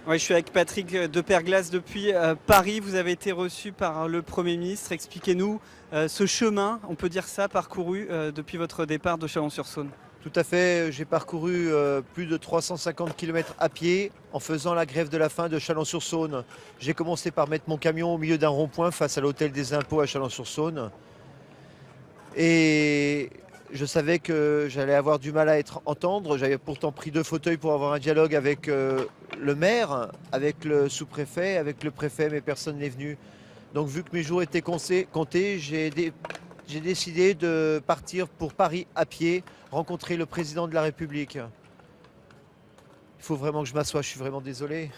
Ouais, je suis avec Patrick Deperglas depuis Paris. Vous avez été reçu par le Premier ministre. Expliquez-nous ce chemin, on peut dire ça, parcouru depuis votre départ de Chalon-sur-Saône. Tout à fait, j'ai parcouru plus de 350 km à pied en faisant la grève de la faim de Chalon-sur-Saône. J'ai commencé par mettre mon camion au milieu d'un rond-point face à l'hôtel des impôts à Chalon-sur-Saône. Et je savais que j'allais avoir du mal à être entendu. J'avais pourtant pris 2 fauteuils pour avoir un dialogue avec le maire, avec le sous-préfet, avec le préfet, mais personne n'est venu. Donc vu que mes jours étaient comptés, j'ai décidé de partir pour Paris à pied, rencontrer le président de la République. Il faut vraiment que je m'assoie, je suis vraiment désolé.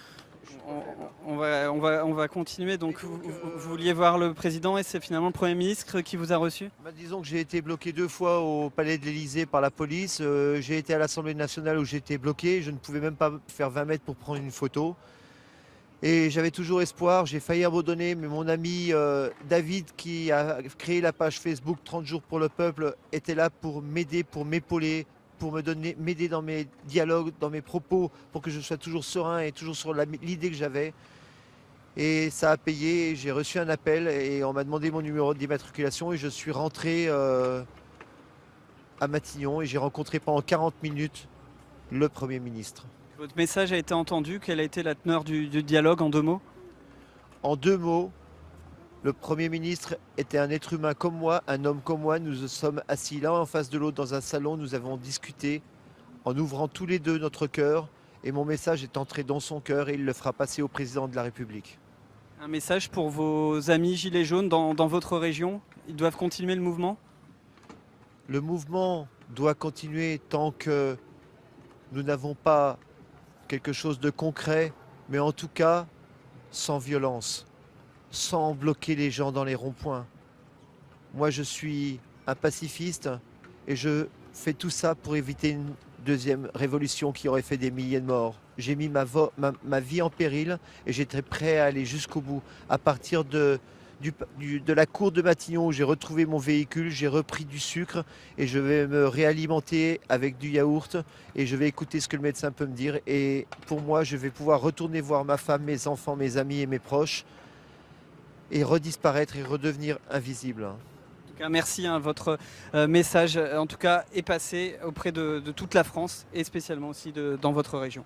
On va continuer. Donc vous vouliez voir le président et c'est finalement le Premier ministre qui vous a reçu? Bah, disons que j'ai été bloqué 2 fois au palais de l'Élysée par la police. J'ai été à l'Assemblée nationale où j'ai été bloqué. Je ne pouvais même pas faire 20 mètres pour prendre une photo. Et j'avais toujours espoir, j'ai failli abandonner, mais mon ami David, qui a créé la page Facebook 30 jours pour le peuple, était là pour m'aider, pour m'épauler, pour m'aider dans mes dialogues, dans mes propos, pour que je sois toujours serein et toujours sur l'idée que j'avais. Et ça a payé, j'ai reçu un appel et on m'a demandé mon numéro d'immatriculation et je suis rentré à Matignon et j'ai rencontré pendant 40 minutes le Premier ministre. Votre message a été entendu. Quelle a été la teneur du dialogue en 2 mots? En 2 mots, le Premier ministre était un être humain comme moi, un homme comme moi. Nous nous sommes assis l'un en face de l'autre dans un salon. Nous avons discuté en ouvrant tous les deux notre cœur. Et mon message est entré dans son cœur et il le fera passer au président de la République. Un message pour vos amis Gilets jaunes dans votre région? Ils doivent continuer le mouvement? Le mouvement doit continuer tant que nous n'avons pas quelque chose de concret, mais en tout cas sans violence, sans bloquer les gens dans les ronds-points. Moi, je suis un pacifiste et je fais tout ça pour éviter une deuxième révolution qui aurait fait des milliers de morts. J'ai mis ma vie en péril et j'étais prêt à aller jusqu'au bout. À partir de la cour de Matignon où j'ai retrouvé mon véhicule, j'ai repris du sucre et je vais me réalimenter avec du yaourt et je vais écouter ce que le médecin peut me dire. Et pour moi, je vais pouvoir retourner voir ma femme, mes enfants, mes amis et mes proches et redisparaître et redevenir invisible. En tout cas, merci, hein, votre message en tout cas est passé auprès de toute la France et spécialement aussi dans votre région.